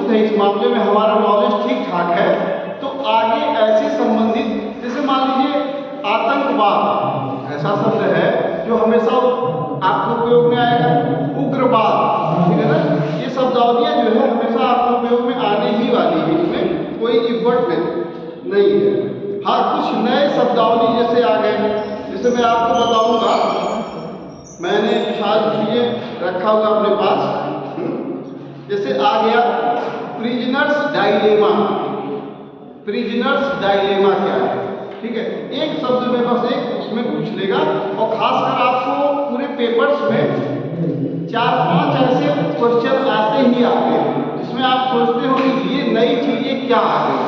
मजबूत है, इस मामले में हमारा नॉलेज ठीक ठाक है, तो आगे ऐसे संबंधित, जैसे मान लीजिए आतंकवाद ऐसा शब्द है जो हमेशा आपके उपयोग में आएगा, उग्रवाद, ठीक है ना, ये शब्दावलियाँ जो है हमेशा आपके उपयोग में आने ही वाली है, इसमें कोई इफर्ट नहीं है। हाँ, कुछ नए शब्दावली जैसे आ गए, जैसे मैं आपको बताऊंगा, मैंने शायद चीजें रखा हुआ अपने पास, जैसे आ गया प्रिजनर्स डायलेमा। प्रिजनर्स डायलेमा क्या है, ठीक है, एक शब्द में बस एक उसमें पूछ लेगा, और खासकर आपको पूरे पेपर्स में 4-5 ऐसे क्वेश्चन आते ही आते हैं जिसमें आप सोचते हो कि ये नई चीजें क्या आ गई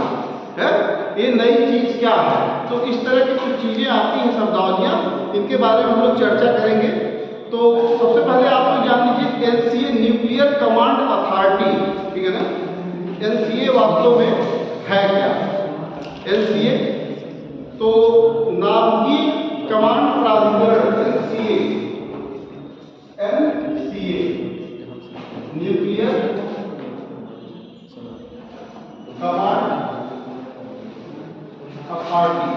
है, ये नई चीज क्या है। तो इस तरह की कुछ चीजें आती हैं शब्दावलियां, इनके बारे में हम लोग चर्चा करेंगे। तो सबसे पहले आप लोग जान लीजिए एनसीए, न्यूक्लियर कमांड अथॉरिटी, ठीक है ना। एनसीए वास्तव में है क्या? एनसीए तो नाभिकीय कमांड प्राधिकरण, NCA, NCA nuclear command authority,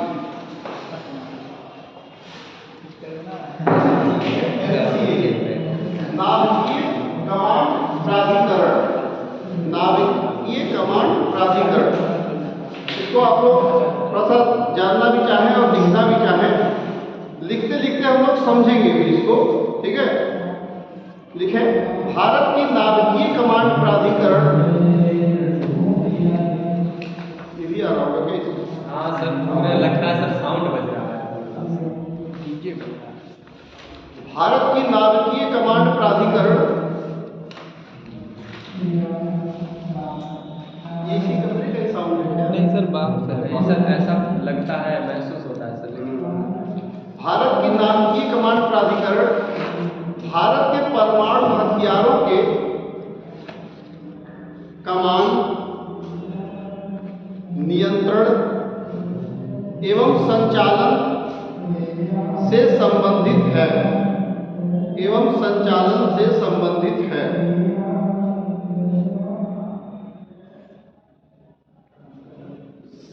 नाभिकीय कमांड प्राधिकरण, नाभिकीय कमांड प्राधिकरण। इसको आप लोग थोड़ा सा जानना भी चाहें और लिखना भी चाहें, लिखते लिखते हम लोग समझेंगे भी इसको, ठीक है। लिखें, भारत की नाभिकीय कमांड प्राधिकरण, ये भी आ रहा होगा क्या? हाँ सर, मुझे लगता है सर साउंड बज रहा है। भारत की नाभिकीय कमांड प्राधिकरण, ये इसी कंपनी का साउंड है क्या? नहीं सर, सर ऐसा लगता है, महसूस होता है सर। भारत की नाभिकीय कमांड प्राधिकरण भारत के परमाणु हथियारों के कमान, नियंत्रण एवं संचालन से संबंधित है, एवं संचालन से संबंधित है।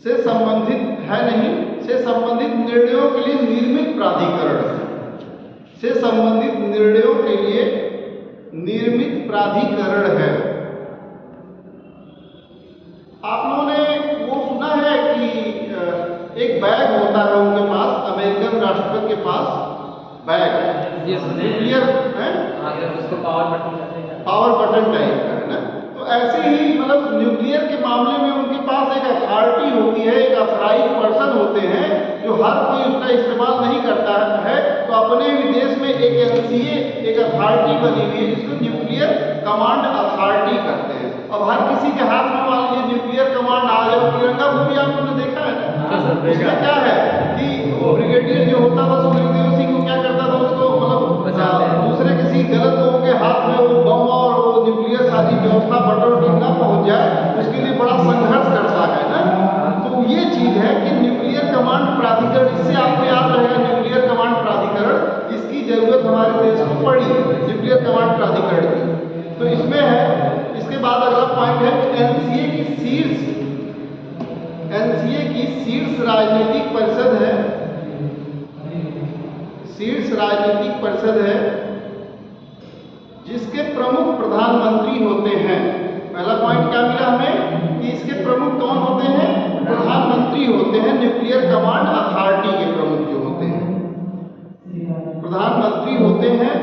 से संबंधित है नहीं, से संबंधित निर्णयों के लिए निर्मित प्राधिकरण, से संबंधित निर्णयों के लिए निर्मित प्राधिकरण है। आप लोगों ने वो सुना है कि एक बैग होता है उनके पास, अमेरिकन राष्ट्रपति के पास बैग, न्यूक्लियर है, उसको पावर बटन कहते हैं, पावर बटन टाइप का है ना। तो ऐसे ही मतलब न्यूक्लियर के मामले में उनके पास एक अथॉरिटी होती है, एक अथॉराइज्ड पर्सन होते हैं, जो हर कोई उसका इस्तेमाल नहीं करता है। तो अपने भी देश में एक एनसीए, एक अथॉरिटी बनी हुई है जिसको न्यूक्लियर कमांड अथॉरिटी करते हैं। अब हर किसी के हाथ में मान लीजिए न्यूक्लियर कमांड आ जाए, तिरंगा वो भी आपने देखा है ना, उसमें क्या है कि वो ब्रिगेडियर जो होता था सुखदेव सिंह, वो क्या करता था, उसको मतलब दूसरे किसी गलत लोगों के हाथ में वो बम और वो न्यूक्लियर सारी व्यवस्था बटन टीम ना पहुंच जाए, उसके लिए बड़ा संघर्ष करता है ना। तो ये चीज है कि न्यूक्लियर कमांड प्राधिकरण, इससे आपको याद रहेगा न्यूक्लियर कमांड प्राधिकरण, इसकी जरूरत हमारे देश को पड़ी, न्यूक्लियर कमांड प्राधिकरण की। तो इसमें है, इसके बाद अगला पॉइंट है एनसीए की शीर्ष, एनसीए की शीर्ष राजनीतिक परिषद है, शीर्ष राजनीतिक परिषद है जिसके प्रमुख प्रधानमंत्री होते हैं। पहला पॉइंट क्या मिला हमें कि इसके प्रमुख कौन होते हैं? प्रधानमंत्री होते हैं। न्यूक्लियर कमांड अथॉरिटी के प्रमुख जो होते हैं प्रधानमंत्री होते हैं,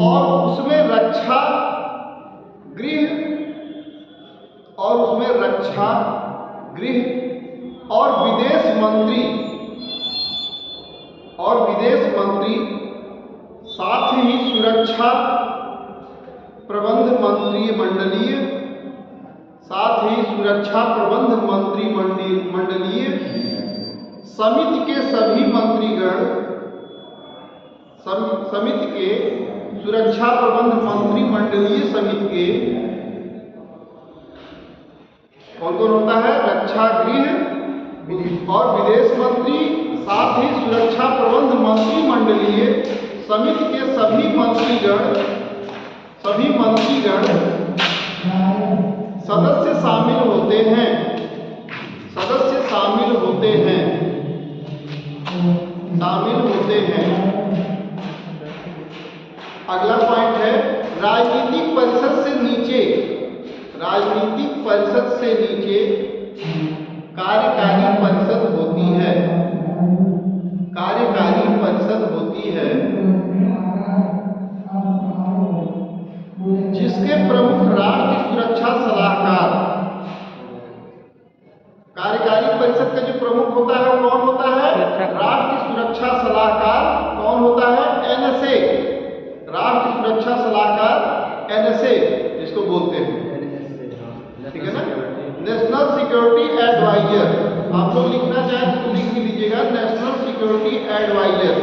और उसमें रक्षा गृह, और उसमें रक्षा गृह और विदेश मंत्री, और विदेश मंत्री, साथ ही सुरक्षा प्रबंध मंत्रिमंडलीय, साथ ही सुरक्षा प्रबंध मंत्रिमंडलीय समिति के सभी मंत्रीगण, समिति के सुरक्षा प्रबंध मंत्रिमंडलीय समिति के कौन कौन होता है? रक्षा गृह और विदेश मंत्री, साथ ही सुरक्षा प्रबंध मंत्रिमंडलीय समिति के सभी मंत्रीगण सदस्य शामिल होते हैं, सदस्य शामिल होते हैं, शामिल होते हैं। अगला पॉइंट है राजनीतिक परिषद से नीचे, राजनीतिक परिषद से नीचे कार्यकारी परिषद होती है, कार्यकारी परिषद होती है, जिसके प्रमुख राष्ट्रीय सुरक्षा सलाहकार, कार्यकारी परिषद का जो प्रमुख होता है वो कौन होता है? राष्ट्रीय सुरक्षा सलाहकार कौन होता है? एनएसए, राष्ट्रीय सुरक्षा सलाहकार एनएसए जिसको बोलते हैं, ठीक है ना, नेशनल सिक्योरिटी एडवाइजर। आप लोग लिखना चाहें तो लिख भी लीजिएगा, नेशनल सिक्योरिटी एडवाइजर।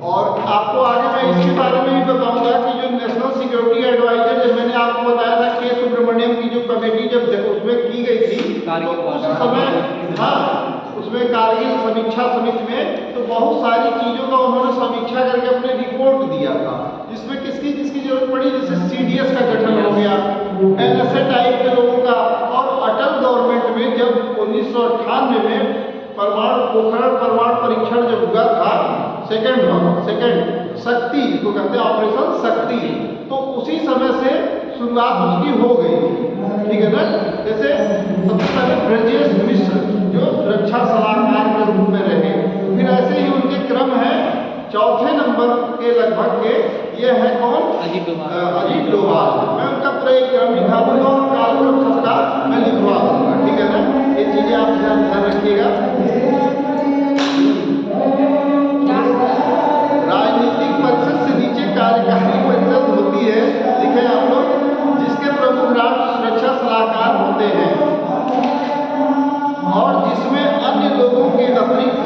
और आपको आगे मैं इसके बारे में भी बताऊंगा कि जो नेशनल सिक्योरिटी एडवाइजर, जब मैंने आपको बताया था के सुब्रमण्यम की जो कमेटी जब उसमें की गई थी तो उस समय, हाँ, उसमें कारगिल समीक्षा समिति में तो बहुत सारी चीज़ों का उन्होंने समीक्षा करके अपने रिपोर्ट दिया था, जिसमें किसकी किसकी जरूरत पड़ी, जैसे सीडीएस का गठन हो गया, एनएसए टाइप के लोगों का। और अटल गवर्नमेंट में जब 1998 में पोखरण परमाणु परीक्षण जब हुआ था, सेकंड शक्ति जिसको कहते हैं ऑपरेशन शक्ति, तो उसी समय से शुरुआत उसकी हो गई, ठीक है ना। जैसे सबसे पहले ब्रजेश मिश्र जो सुरक्षा सलाहकार के रूप में रहे, फिर ऐसे ही उनके क्रम है, चौथे नंबर के लगभग के ये है कौन? अजीत डोभाल। मैं उनका पूरा एक क्रम लिखा दूंगा और काल सबका मैं लिखवा दूंगा, ठीक है ना। ये चीजें आप ध्यान रखिएगा। राजनीतिक परिषद से नीचे कार्यकारी परिषद होती है, लिखे आप लोग, जिसके प्रमुख राष्ट्रीय सुरक्षा सलाहकार होते हैं और जिसमें अन्य लोगों के अतिरिक्त,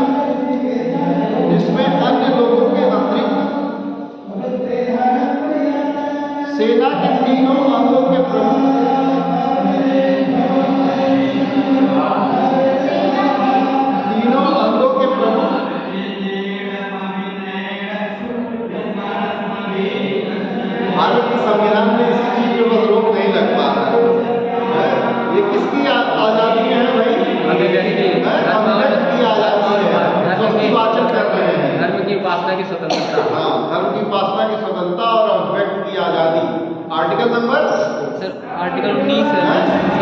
जिसमें अन्य लोगों के अतिरिक्त सेना के तीनों अंगों के प्रमुख, तीनों अंगों के प्रमुख, भारत के संविधान में इसी चीज पे बस रोक नहीं लग पा रहा है। ये किसकी आजादी है भाई? अभिव्यक्ति की आजादी है, जो वाचन कर रहे हैं, धर्म की उपासना की स्वतंत्रता। हाँ, धर्म की उपासना की स्वतंत्रता और अभिव्यक्ति की आजादी। आर्टिकल नंबर सर आर्टिकल 19 है सर,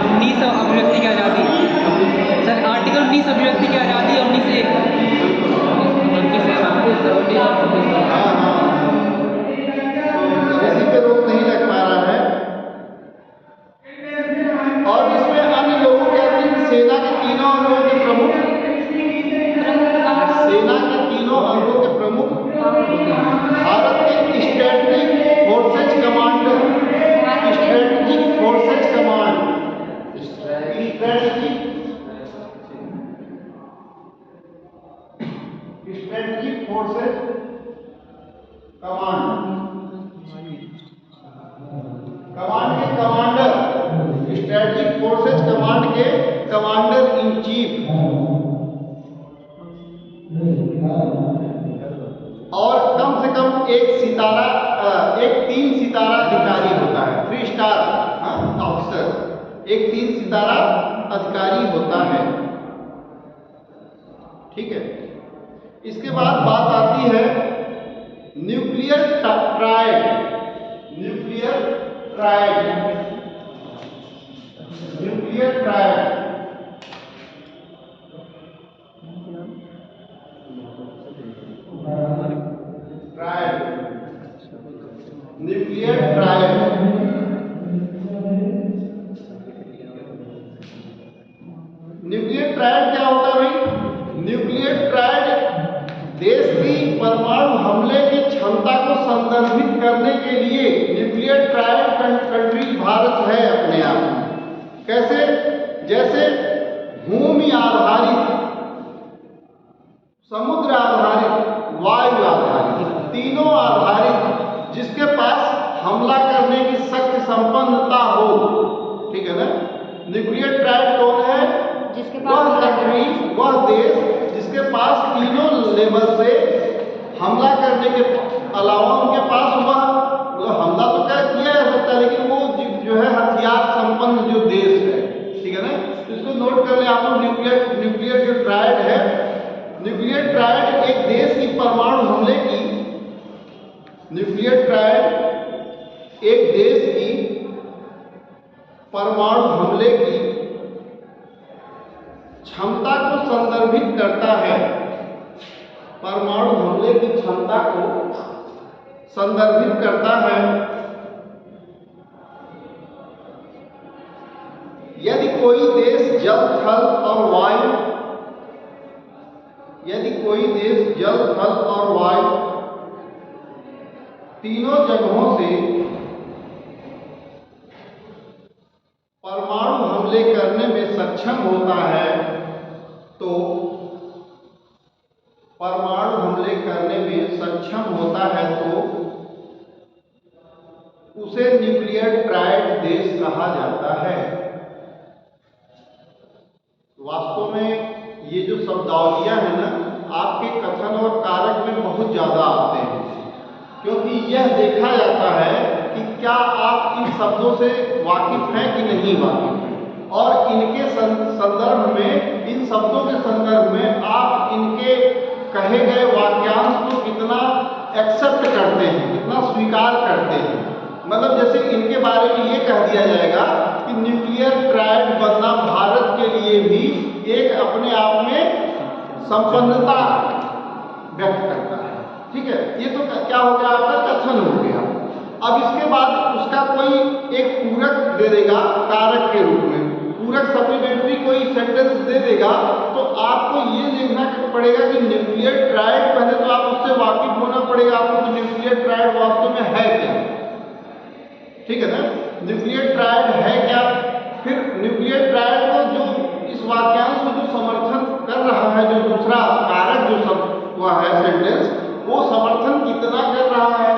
19 अभिव्यक्ति की आजादी सर, आर्टिकल 19 अभिव्यक्ति की आजादी और 19 हाँ हाँ, इसी पे रोक नहीं लग पा रहा है। और इसमें अन्य लोगों के अतिरिक्त सेना के तीनों अंगों के प्रमुख, सेना के तीनों अंगों के प्रमुख, भारत के strategic forces commander, strategic forces command, strategic forces command, command के कमांडर, स्ट्रेटेजिक फोर्सेज कमांड के कमांडर इन चीफ, और कम से कम एक सितारा, एक 3 सितारा अधिकारी होता है, 3 स्टार ऑफिसर, एक 3 सितारा अधिकारी होता है, ठीक है। इसके बाद बात आती है nuclear triad, nuclear triad, nuclear triad, triad, nuclear triad. Nuclear triad क्या होता है भाई? न्यूक्लियर ट्रायड देश की परमाणु हमले की क्षमता को संदर्भित करने के लिए न्यूक्लियर ट्रायड कंट्री भारत है अपने आप में। कैसे? जैसे भूमि आधारित, समुद्र आधारित, वायु आधारित, तीनों आधारित, जिसके पास हमला करने की शक्ति संपन्नता हो, ठीक है ना। न्यूक्लियर ट्रायड कौन है? जिसके पास वह कंट्री, वह देश जिसके पास तीनों लेवल से हमला करने के अलावा उनके पास वह हमला तो क्या किया जा सकता है, एक देश की परमाणु हमले की क्षमता को संदर्भित करता है। परमाणु हमले की क्षमता को संदर्भित करता है। यदि कोई देश जल, थल और वायु, यदि कोई देश जल, थल और वायु तीनों जगहों से परमाणु हमले करने में सक्षम होता है, तो परमाणु हमले करने में सक्षम होता है तो उसे न्यूक्लियर ट्रायड देश कहा जाता है। वास्तव में ये जो शब्दावलियां हैं ना, आपके कथन और कारक में बहुत ज्यादा आते हैं, क्योंकि यह देखा जाता है कि क्या आप इन शब्दों से वाकिफ हैं कि नहीं वाकिफ हैं, और इनके संदर्भ में, इन शब्दों के संदर्भ में आप इनके कहे गए वाक्यांश को कितना एक्सेप्ट करते हैं, कितना स्वीकार करते हैं। मतलब जैसे इनके बारे में ये कह दिया जाएगा कि न्यूक्लियर ट्रायड बनना भारत के लिए भी एक अपने आप में संपन्नता व्यक्त करता है। ठीक है, ये तो क्या हो गया, आपका कथन हो गया। अब इसके बाद उसका कोई एक पूरक दे देगा कारक के रूप में, पूरक सप्लीमेंट्री कोई सेंटेंस दे देगा, तो आपको ये देखना पड़ेगा कि न्यूक्लियर ट्रायड, पहले तो आप उससे वाकिफ होना पड़ेगा आपको कि न्यूक्लियर ट्रायड वास्तव में है क्या। ठीक है ना, न्यूक्लियर ट्रायड है क्या। फिर न्यूक्लियर ट्रायड को जो इस वाक्यांश को जो समर्थन कर रहा है, जो दूसरा कारक जो सब हुआ है सेंटेंस, वो समर्थन कितना कर रहा है।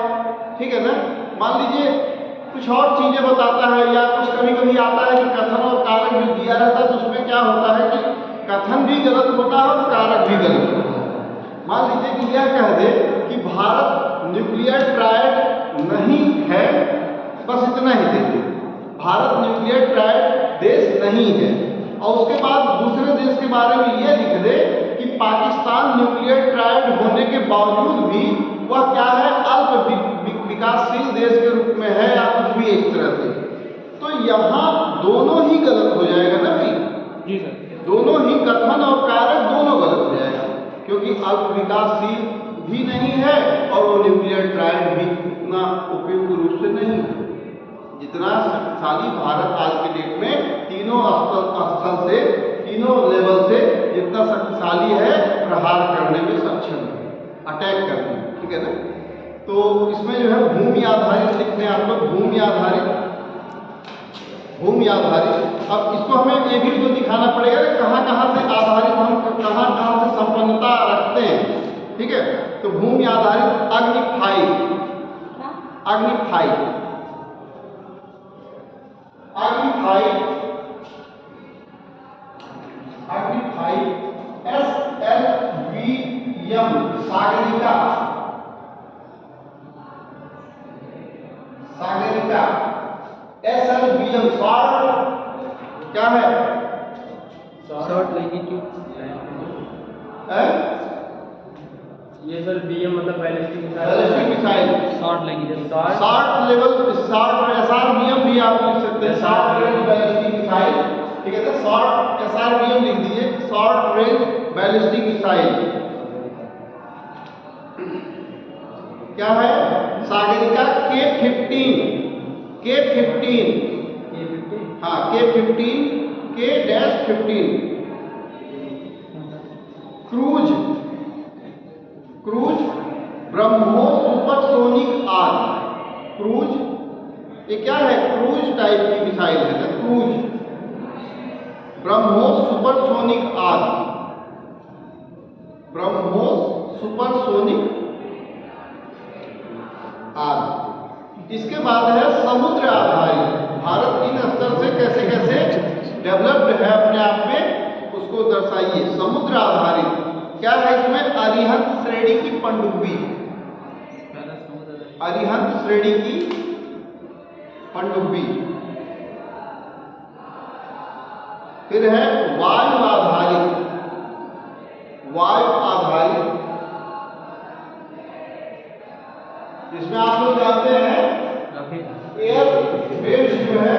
ठीक है ना, मान लीजिए कुछ और चीजें बताता है, या कुछ कभी कभी आता है कि कथन और कारक जो दिया रहता है, तो उसमें क्या होता है कि कथन भी गलत होता है और कारक भी गलत होता है। मान लीजिए कि यह कह दे कि भारत न्यूक्लियर ट्रायड नहीं है, बस इतना ही दे दे, भारत न्यूक्लियर ट्रायड देश नहीं है, और उसके बाद दूसरे देश के बारे में यह लिख दे कि पाकिस्तान न्यूक्लियर ट्रायड होने के बावजूद भी वह क्या है, अल्प विकासशील देश के रूप में है, या कुछ भी इस तरह से। तो यहाँ दोनों ही गलत हो जाएगा ना भाई जी सर, दोनों ही कथन और कारक दोनों गलत हो जाएगा, क्योंकि अल्प विकासशील भी नहीं है और वो न्यूक्लियर ट्रायड भी उतना उपयुक्त रूप से नहीं है जितना शक्तिशाली भारत आज के डेट में तीनों स्थल से, तीनों लेवल से जितना शक्तिशाली है, प्रहार करने में सक्षम है, अटैक करने में। ठीक है ना, तो इसमें जो है भूमि आधारित लिखते हैं आप लोग, भूमि आधारित, भूमि आधारित। अब इसको हमें ये भी तो दिखाना पड़ेगा कि कहाँ कहाँ से आधारित, हम कहाँ कहाँ से संपन्नता रखते हैं। ठीक है, तो भूमि आधारित अग्निफाई, अग्निफाई, अग्निफाई, अग्निफाई, SLVM Sagarika, Sagarika, SLVM short क्या है, शॉर्ट लैंगिट्यूड ये सर बीएम मतलब ballistic missile, short longitude, short level, short SRBM भी आप लिख सकते हैं, शॉर्ट रेंज बैलिस्टिक मिसाइल। ठीक है, तो शॉर्ट SRBM लिख दीजिए, शॉर्ट रेंज बैलिस्टिक मिसाइल क्या है, सागरिका K-15, K-15, हाँ K-15, K-15, cruise, cruise BrahMos supersonic आर, क्रूज, ये क्या है, क्रूज टाइप की मिसाइल है ना, क्रूज ब्रह्मोस सुपरसोनिक आर, ब्रह्मोस सुपरसोनिक आर। इसके बाद है समुद्र आधारित, भारत इन स्तर से कैसे कैसे डेवलप्ड है अपने आप में, उसको दर्शाइए। समुद्र आधारित क्या है, इसमें अरिहंत श्रेणी की पनडुब्बी, अरिहंत श्रेणी की पनडुब्बी। फिर है वायु आधारित, वायु आधारित, जिसमें आप लोग जानते हैं एयर वेव्स जो है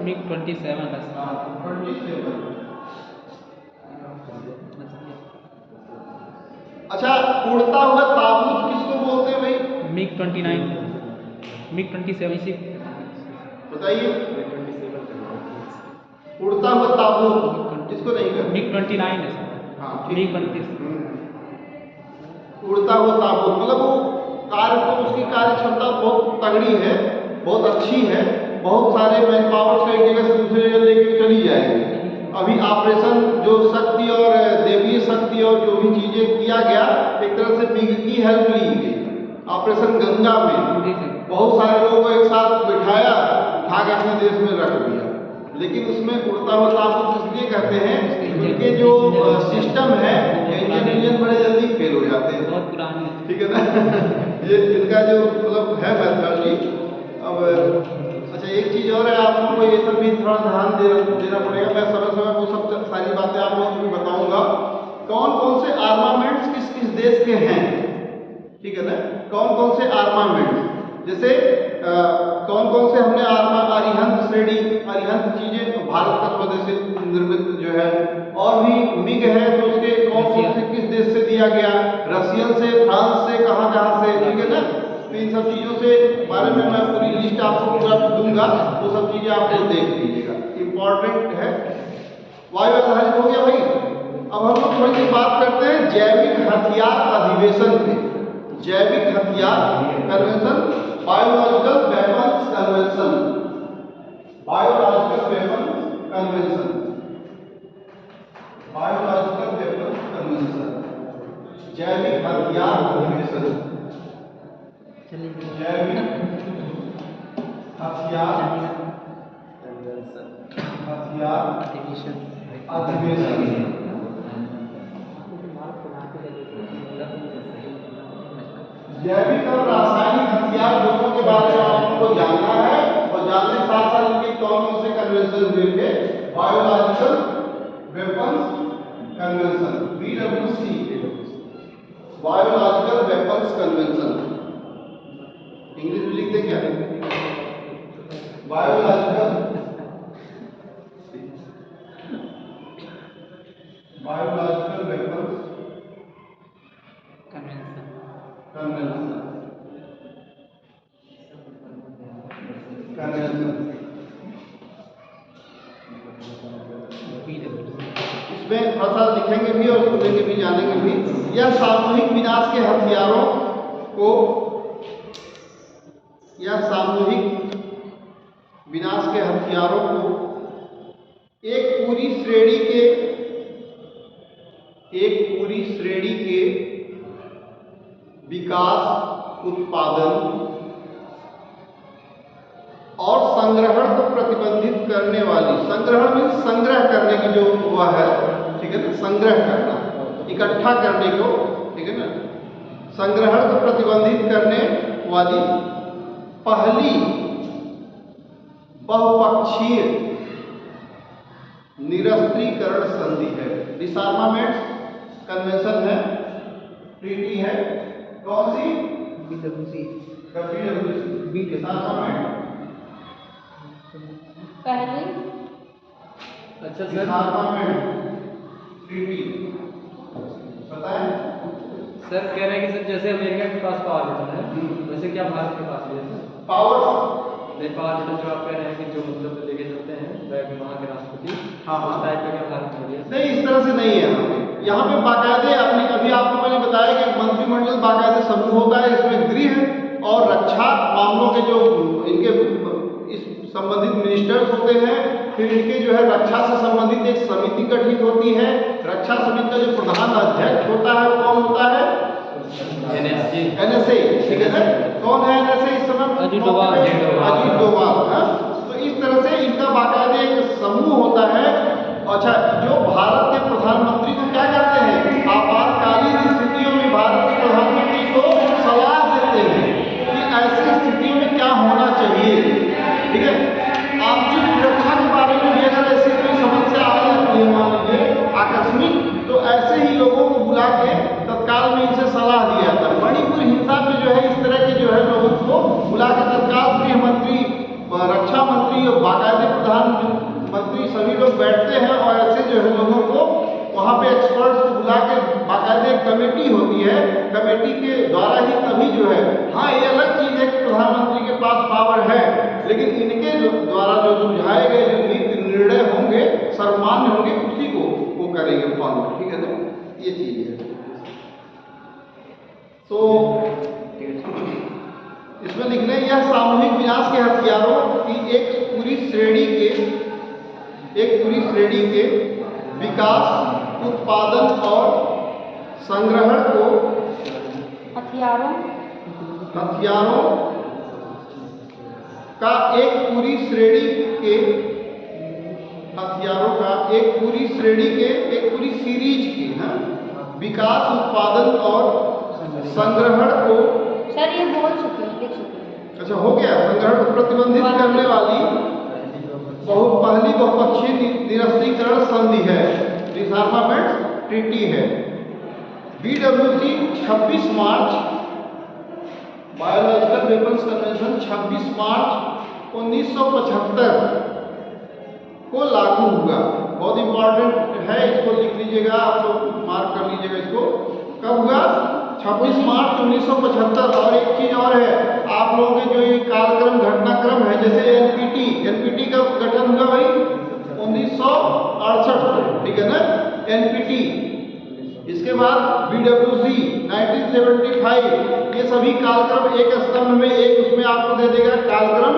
मिग 27 बस। 27। अच्छा, उड़ता हुआ ताबूत किसको बोलते हैं भाई? मिग 29, मिग 27 इसी बताइए। उड़ता हुआ ताबूत किसको नहीं कहते? मिग 29 है सर। हाँ, मिग 32। उड़ता हुआ ताबूत मतलब वो कार्य तो उसकी कार्य क्षमता बहुत तगड़ी है, बहुत अच्छी है, बहुत सारे मैन पावर्स का एक जगह से दूसरी जगह लेके चली जाएगी। अभी ऑपरेशन जो शक्ति और देवीय शक्ति और जो भी चीजें किया गया, एक तरह से मिग की हेल्प ली गई। ऑपरेशन गंगा में बहुत सारे लोगों को एक साथ बिठाया, उठा के अपने देश में रख दिया, लेकिन उसमें उड़ता हुआ ताबूत इसलिए कहते हैं उनके जो सिस्टम है, इंजन बड़े जल्दी फेल हो जाते हैं। बहुत पुरानी है। ठीक है ना। ये इनका जो मतलब है मेथोडोलॉजी। अब अच्छा, एक चीज़ और है, आप लोगों को ये सब भी थोड़ा ध्यान देना पड़ेगा। मैं समय समय वो सब सारी बातें आप लोगों को बताऊंगा। कौन कौन से आर्मामेंट्स किस किस देश के हैं, ठीक है ना। कौन कौन से आर्मामेंट्स, जैसे कौन कौन से हमने अरिहंत श्रेणी, अरिहंत चीजें भारत का स्वदेशी निर्मित जो है, और भी मिग है तो उसके कौन कौन से किस देश से दिया गया, रशियन से, फ्रांस से, कहाँ से, ठीक है ना। तो इन सब चीज़ों से बारे में मैं पूरी लिस्ट आपको पूरा दूंगा, वो सब चीज़ें आप लोग देख लीजिएगा, इम्पॉर्टेंट है। वायु आधारित हो गया भाई। अब हम लोग थोड़ी सी बात करते हैं जैविक हथियार अधिवेशन पे। जैविक हथियार convention, biological weapons convention, biological weapons convention, biological weapons convention, जैविक हथियार अधिवेशन, जैविक हथियार अधिवेशन। जैविक और रासायनिक हथियार दोनों के बारे में आपको जानना है, और जानने के साथ साथ इनके कौन कौन से कन्वेंशन हुए थे। Biological weapons convention, BWC, biological weapons convention, English में लिख दे क्या, बायोलॉजिकल वेपन्स कन्वेंशन। इसमें थोड़ा सा लिखेंगे भी और सुनेंगे भी, जानेंगे भी। यह सामूहिक विनाश के हथियारों को, यह सामूहिक विनाश के हथियारों को एक पूरी श्रेणी के विकास, उत्पादन और संग्रहण को प्रतिबंधित करने वाली, संग्रहण में संग्रह करने की जो हुआ है, ठीक है ना, संग्रह करना, इकट्ठा करने को, ठीक है ना, संग्रहण को प्रतिबंधित करने वाली पहली बहुपक्षीय निरस्त्रीकरण संधि है। डिसआर्मामेंट कन्वेंशन है, ट्रीटी है। कौन सी? BWC। डिसआर्मामेंट पहले। अच्छा सर, डिसआर्मामेंट ट्रीटी पता है? सर कह रहे हैं कि सर जैसे अमेरिका के पास पावर बटन है, वैसे क्या भारत के पास भी है सर? पावर पावर बटन जो आप कह रहे हैं कि जो मतलब लेके चलते हैं वहाँ के राष्ट्रपति, हाँ उस टाइप का क्या भारत में है? नहीं, इस तरह से नहीं है। यहाँ पे बाकायदे अपने, अभी आपको मैंने बताया कि मंत्रिमंडल बाकायदे समूह होता है, इसमें गृह और रक्षा मामलों के जो इनके इस संबंधित मिनिस्टर्स होते हैं, फिर इनके जो है रक्षा से संबंधित एक समिति गठित होती है। रक्षा समिति का जो प्रधान अध्यक्ष होता है वो कौन होता है? NSA, ठीक है ना। कौन है NSA इस समय? अजीत डोभाल। अजीत डोभाल। तो इस तरह से इनका बाकायदे एक समूह होता है। अच्छा, जो भारत के प्रधानमंत्री को क्या कहते हैं, आपातकालीन स्थितियों में भारत के प्रधानमंत्री को सलाह देते हैं कि ऐसी स्थितियों में क्या होना चाहिए, ठीक है। आपकी सुरक्षा के बारे में भी अगर ऐसी कोई समस्या आ जाती है, मान लीजिए आकस्मिक, तो ऐसे ही लोगों को बुला के तत्काल प्रधानमंत्री और बाकायदे प्रधानमंत्री सभी लोग बैठते हैं और ऐसे जो है लोगों को वहाँ पे एक्सपर्ट्स को बुला के बाकायदे एक कमेटी होती है, कमेटी के द्वारा ही तभी जो है, हाँ ये अलग चीज़ है कि प्रधानमंत्री के पास पावर है, लेकिन इनके द्वारा जो सुझाए गए जो नीति निर्णय होंगे सर्वमान्य होंगे, उसी को वो करेंगे फॉलो, ठीक है ना, ये चीज़ है। तो इसमें लिख लें, यह सामूहिक विनाश के हथियारों की एक पूरी श्रेणी के विकास, उत्पादन और संग्रहण को हथियारों का एक पूरी सीरीज के विकास, उत्पादन और संग्रहण को, सर ये बोल चुके हैं, लिख चुके हैं। अच्छा हो गया, संग्रहण को प्रतिबंधित करने वाली पहली बहुपक्षीय निरस्त्रीकरण संधि है, डिसआर्मामेंट ट्रीटी है। BWC 26 मार्च, बायोलॉजिकल वेपन्स कन्वेंशन 26 मार्च 1975 को लागू हुआ। बहुत इंपॉर्टेंट है, इसको लिख लीजिएगा, आप लोग मार्क कर लीजिएगा इसको। कब हुआ? 26 मार्च 1975। और एक चीज और है, आप लोगों के जो ये कालक्रम घटनाक्रम है, जैसे एनपीटी का गठन हुआ भाई 1968 को, ठीक है ना, एनपीटी। इसके बाद BWC 1975, ये सभी कालक्रम एक स्तंभ में, एक उसमें आपको दे देगा कालक्रम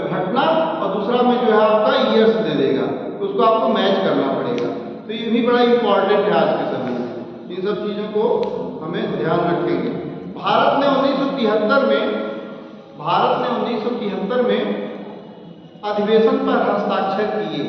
घटना और दूसरा में जो है आपका ईयर्स दे देगा, तो उसको आपको मैच करना पड़ेगा। तो ये भी बड़ा इंपॉर्टेंट है आज के समय में, इन सब चीज़ों को हमें ध्यान रखेंगे। भारत ने 1973 में अधिवेशन पर हस्ताक्षर किए,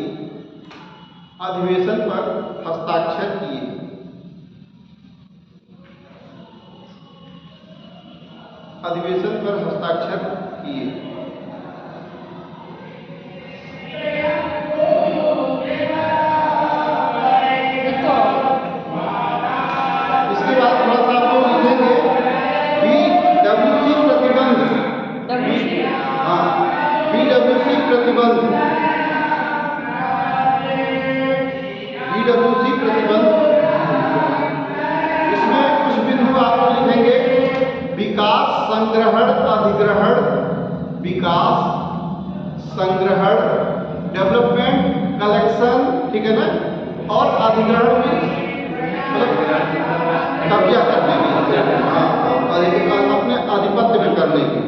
इसके बाद थोड़ा सा आप लोग लिखेंगे BWC प्रतिबंध, BWC प्रतिबंध, इसमें कुछ बिंदु आप लोग लिखेंगे, विकास, संग्रहण, डेवलपमेंट, कलेक्शन, ठीक है ना, और अधिग्रहण में मतलब कब्जा करने की, अपने आधिपत्य में करने की,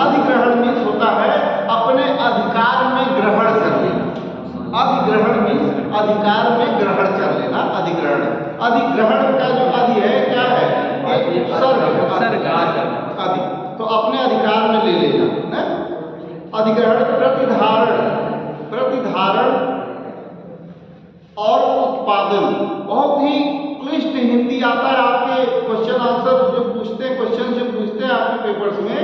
अधिग्रहण मीन्स होता है अपने अधिकार में ग्रहण कर लेना। अधिग्रहण मीन्स अधिकार में ग्रहण कर लेना, अधिग्रहण का जो अधि है क्या है, एक उपसर्ग, अधि, तो अपने अधिकार में ले लेना है। अधिग्रहण, प्रतिधारण और उत्पादन, बहुत ही क्लिष्ट हिंदी आता है आपके क्वेश्चन आंसर जो पूछते हैं आपके पेपर्स में,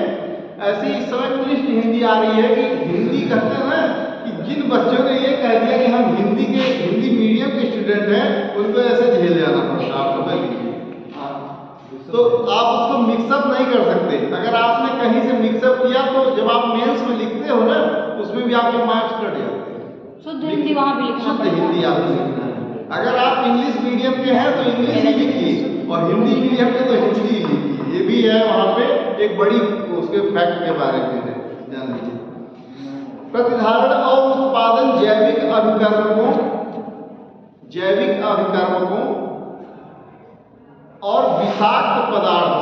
ऐसी इस समय क्लिष्ट हिंदी आ रही है कि हिंदी कहते हैं ना कि जिन बच्चों ने ये कह दिया कि हम हिंदी मीडियम के स्टूडेंट हैं, उनको ऐसे झेल जाना पड़ता, आप समझ लीजिए। तो आप उसको मिक्सअप नहीं कर सकते, अगर आपने कहीं से मिक्सअप किया तो जब आप मेंस में लिखते हो ना, उसमें भी आपके मार्क्स कट जाते हैं। शुद्ध हिंदी वहाँ भी लिखना, शुद्ध हिंदी आपको लिखना है। अगर आप इंग्लिश मीडियम के हैं तो इंग्लिश ही लिखिए, और हिंदी मीडियम के तो हिंदी ही लिखिए, ये भी है वहाँ पे एक बड़ी उसके फैक्ट के बारे में है, जान लीजिए। प्रतिधारण और उत्पादन जैविक अभिकर्मकों और विषाक्त पदार्थ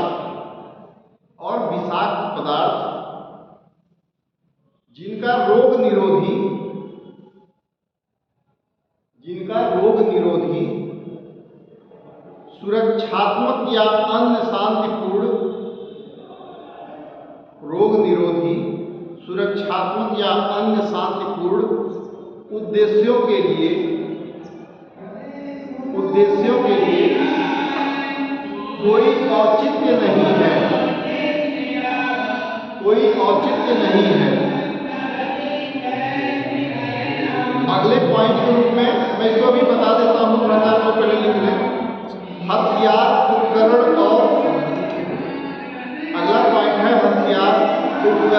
जिनका रोग निरोधी सुरक्षात्मक या अन्य शांतिपूर्ण उद्देश्यों के लिए कोई औचित्य नहीं है। अगले पॉइंट के रूप में मैं इसको भी बता देता हूँ, थोड़ा सा आपको पहले लिख लें। हथियार, उपकरण और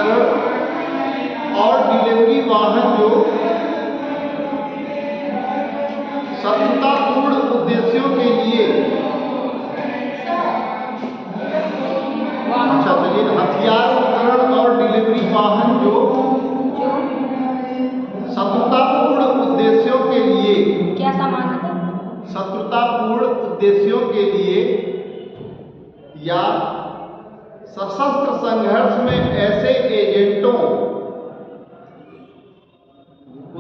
वितरण और डिलीवरी वाहन जो शत्रुतापूर्ण उद्देश्यों के लिए, अच्छा चलिए, हथियार वितरण और डिलीवरी वाहन जो शत्रुतापूर्ण उद्देश्यों के लिए, क्या सामान है? शत्रुतापूर्ण उद्देश्यों के लिए या सशस्त्र संघर्ष में ऐसे एजेंटों,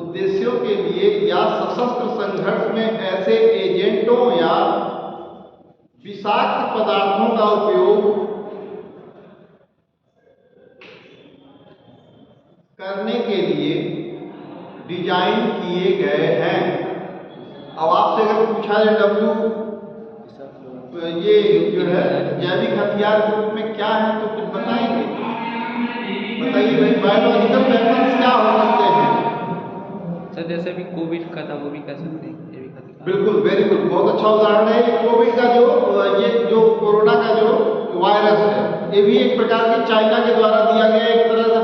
उद्देश्यों के लिए या सशस्त्र संघर्ष में ऐसे एजेंटों या विषाक्त पदार्थों का उपयोग करने के लिए डिजाइन किए गए हैं। अब आपसे अगर पूछा जाए डब्ल्यू ये जो है जैविक हथियार के रूप में क्या है तो कुछ बताएंगे? बताइए भाई, बायोलॉजिकल वेपन्स क्या हो सकते हैं? सर जैसे भी कोविड का था वो भी कह सकते हैं जैविक हथियार। बिल्कुल, वेरी गुड, बहुत अच्छा उदाहरण है। कोविड का ये जो कोरोना का जो वायरस है, ये भी एक प्रकार के चाइना के द्वारा दिया गया, एक तरह से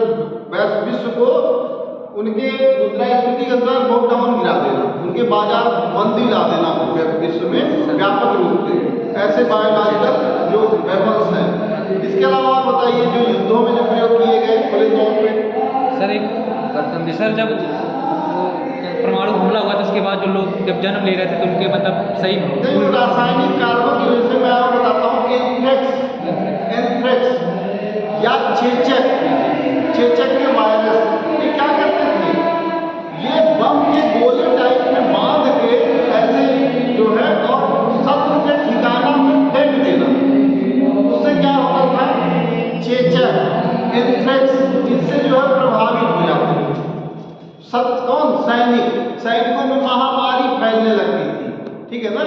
विश्व को उनके मुद्रास्फीति के अंदर बहुत डाउन गिरा देना, उनके बाजार मंदी ला देना पूरे विश्व में व्यापक रूप से, ऐसे बायोलॉजिकल जो वेपन्स हैं। इसके अलावा और बताइए जो युद्धों में जो प्रयोग किए गए खुले तौर पे। सर जब परमाणु हमला हुआ था उसके बाद जो लोग जब जन्म ले रहे थे तो उनके मतलब सही नहीं, रासायनिक कारणों की वजह से मैं आपको बताता हूँ, एंथ्रेक्स या चेचक के वायरस, ये क्या करते थे, ये बम के गोले टाइप में बांध के ऐसे जो है और शत्रु के ठिकाना में फेंक देना, उससे क्या होता था, चेचक, एंथ्रेक्स, इससे जो है प्रभावित हो जाते थे कौन, सैनिकों में महामारी फैलने लगती थी, ठीक है ना,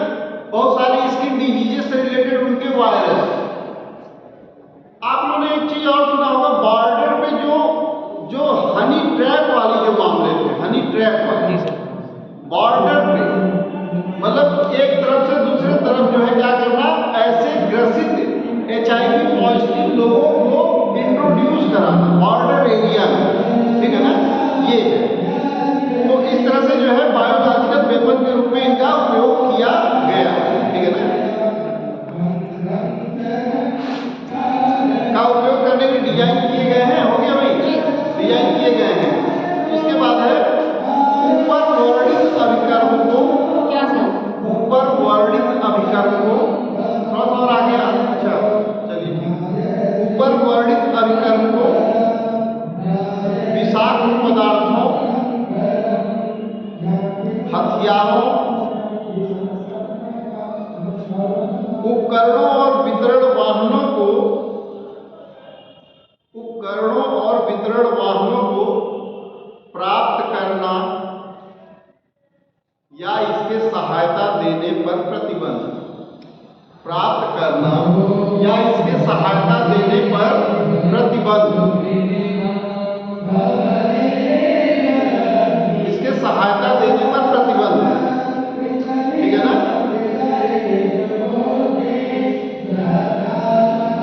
बहुत सारी स्किन डिजीजेस से रिलेटेड उनके वायरस। आप लोगों ने एक चीज और सुना होगा, बॉर्डर पे जो हनी ट्रैप वाली जो मामले थे, हनी ट्रैप वाली बॉर्डर पे, मतलब एक तरफ से दूसरे तरफ जो है क्या करना, ऐसे ग्रसित HIV पॉजिटिव लोगों को इंट्रोड्यूस कराना बॉर्डर एरिया में, ठीक है ना, ये है। तो इस तरह से जो है बायोलॉजिकल वेपन के रूप में इनका उपयोग किया गया, ठीक है ना, का उपयोग करने के डिजाइन किए गए हैं। हो गया भाई, डिजाइन किए गए हैं। इसके बाद है ऊपर वर्णित अभिकर्म को, क्या सर? ऊपर वर्णित अभिकर्म को थोड़ा सा और आगे, अच्छा चलिए ठीक, ऊपर वर्णित अभिकर्म को विषाक्त पदार्थों, हथियारों, उपकरणों और वितरण वाहनों को प्राप्त करना या इसके सहायता देने पर प्रतिबंध, प्राप्त करना या इसके सहायता देने पर प्रतिबंध, इसके सहायता देने पर प्रतिबंध, ठीक है ना।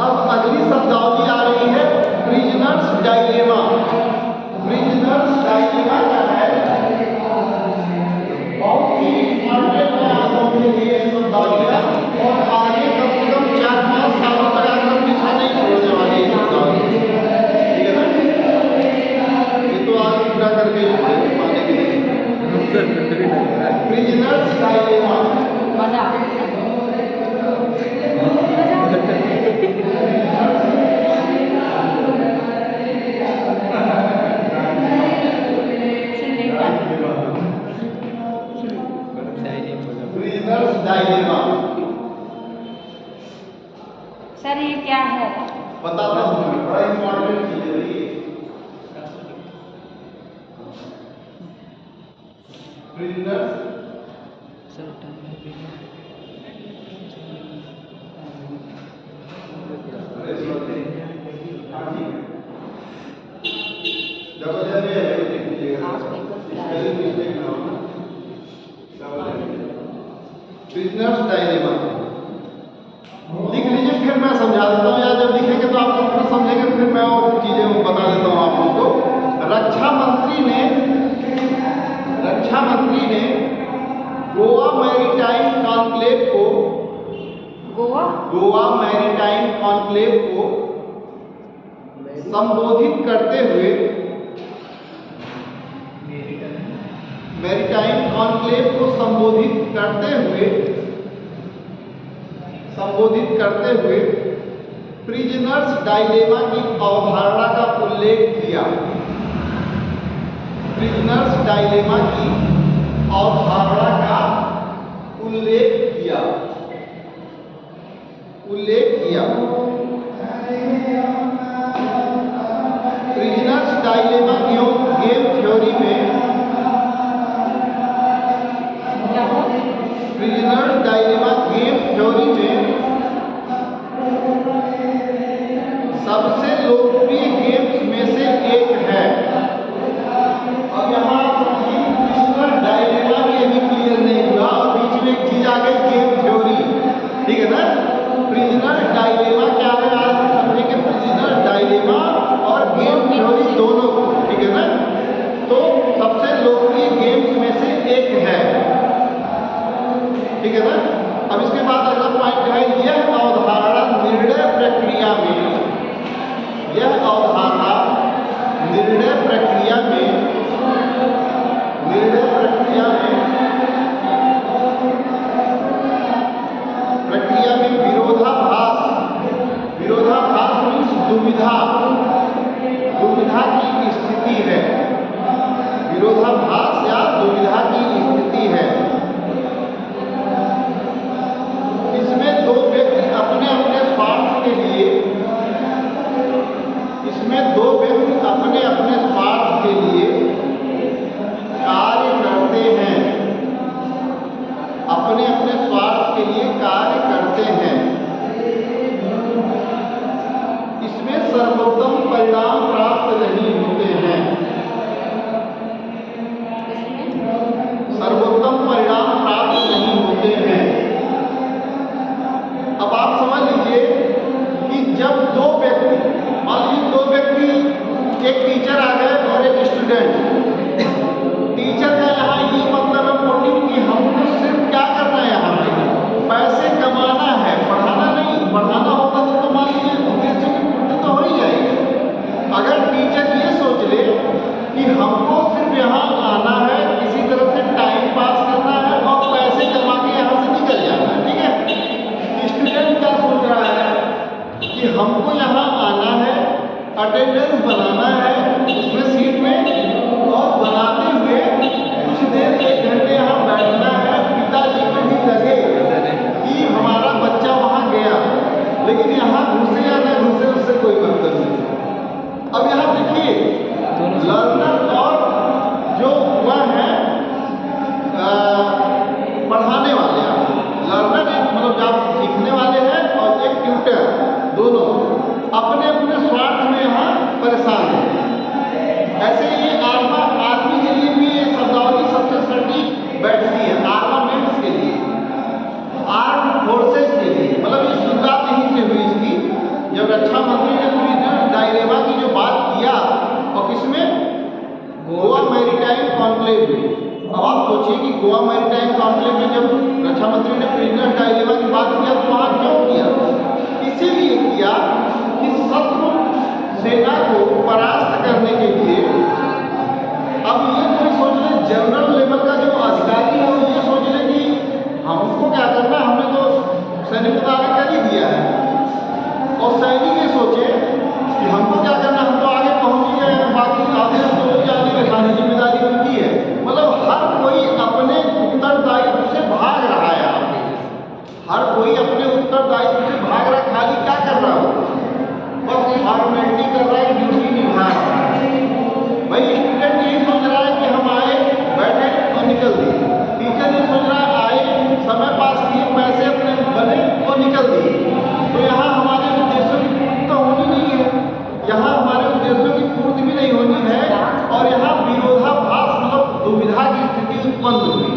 अब अगली शब्दावली आ रही है प्रिजनर्स डायलेमा। प्रिजनर्स डायलेमा क्या है, बहुत ही इंपॉर्टेंट है आप लोगों के लिए शब्दावलियां, और आगे कम से कम 4-5 सालों तक आपका पीछा नहीं छोड़ने वाली है शब्दावली, ठीक है ना। ये तो आज पूरा करके ही छोड़ेंगे पाने के लिए। प्रिजनर्स डायलेमा, मजा प्रिजनर्स डायलेमा। सर ये क्या है? बताता हूँ, बड़ा इंपॉर्टेंट चीज है ये। प्रिजनर्स प्रिजनर्स डायलेमा लिख लीजिए, फिर मैं समझा देता हूँ, या जब लिखेंगे तो आप लोग फिर समझेंगे, फिर मैं और चीजें बता देता हूँ आप गोवा मैरीटाइम कॉन्क्लेव को संबोधित करते हुए मैरीटाइम कॉन्क्लेव को संबोधित करते हुए प्रिजनर्स डायलेमा की अवधारणा का उल्लेख किया। प्रिजनर्स डायलेमा की अवधारणा का उल्लेख किया। प्रिजनर्स डायलेमा गेम थ्योरी में प्रिजनर्स डायलेमा गेम थ्योरी में सबसे लोकप्रिय गेम्स में से एक है। अब यहाँ प्रिजनर्स डायलेमा भी अभी क्लियर नहीं हुआ और बीच में एक चीज आ गई गेम थ्योरी, ठीक है ना। प्रिजनर्स डायलेमा क्या है, आज समझेंगे प्रिजनर्स डायलेमा और गेम थ्योरी दोनों, ठीक है ना। तो सबसे लोकप्रिय गेम्स में से एक है, ठीक है ना। अब इसके बाद अगला पॉइंट है, यह अवधारणा निर्णय प्रक्रिया में विरोधाभास मीन्स दुविधा की स्थिति है। विरोधाभास या दुविधा की स्थिति है। इसमें दो व्यक्ति अपने अपने स्वार्थ के लिए कार्य करते हैं। इसमें सर्वोत्तम परिणाम प्राप्त नहीं होते हैं। अब आप समझ लीजिए कि जब दो व्यक्ति, मान लीजिए दो व्यक्ति, एक टीचर आ गए और एक स्टूडेंट। टीचर का यहाँ ये मतलब है मोटिव कि हमको सिर्फ क्या करना है, यहाँ पे पैसे कमाना है, पढ़ाना नहीं। पढ़ाना होता तो मान लीजिए उद्देश्य की पूर्ति तो हो ही जाएगी। अगर टीचर ये सोच ले कि हमको सिर्फ यहाँ आना है, किसी तरह से टाइम पास करना है और पैसे कमा के यहाँ से निकल जाना है, ठीक है। स्टूडेंट क्या सोच रहा है कि हमको यहाँ आना है, अटेंडेंस बनाना है उसमें सीट में, और बनाते हुए कुछ देर 1 घंटे यहाँ बैठना है। पिताजी को भी लगे कि हमारा बच्चा वहाँ गया, लेकिन यहाँ घुसे या न घुसे उससे कोई मतलब नहीं। अब यहाँ देखिए लर्नर और जो वह है पढ़ाने वाले, लर्नर एक मतलब जब सीखने वाले हैं और एक ट्यूटर, दोनों अपने अपने स्वार्थ में यहाँ परेशान है। ऐसे ये आर्मी के लिए भी ये शब्दावली सबसे सटीक बैठती है। आर्मामेंट्स के लिए, आर्म फोर्सेस के लिए, मतलब ये शुरुआत यहीं से हुई इसकी, जब रक्षा मंत्री ने प्रिजनर्स डायलेमा की जो बात किया और किसमें, गोवा मैरीटाइम कॉन्क्लेव में। अब आप सोचिए कि गोवा मैरीटाइम कॉन्क्लेव में जब रक्षा मंत्री ने प्रिजनर्स डायलेमा की बात किया तो वहाँ क्यों किया? इसीलिए किया कि शत्रु सेना को परास्त करने के लिए। अब ये कोई सोच ले, जनरल लेवल का जो अधिकारी है वो ये सोच ले कि हमको क्या करना, हमने तो सैनिक को आगे कर ही दिया है, और सैनिक ये सोचे कि हमको क्या करना, हम तो आगे पहुंच गए हैं, बाकी आदेश तो हो जाने के सारी जिम्मेदारी उनकी है। मतलब हर कोई अपने उत्तरदायित्व से भाग रहा है। हर कोई अपने उत्तरदायित्व से भाग रहा है। खाली क्या कर रहा हो, बस फॉर्मेलिटी कर रहा है, ड्यूटी निभा रहा है। भाई स्टूडेंट यही सोच रहा है कि हम आए, बैठे और निकल दिए। टीचर ये सोच रहा है आए, समय पास किए, पैसे अपने बने और निकल दिए। तो यहाँ हमारे उद्देश्यों की पूर्ति तो होनी नहीं है, यहाँ हमारे उद्देश्यों की पूर्ति भी नहीं होनी है, और यहाँ विरोधाभास मतलब दुविधा की स्थिति उत्पन्न हुई है।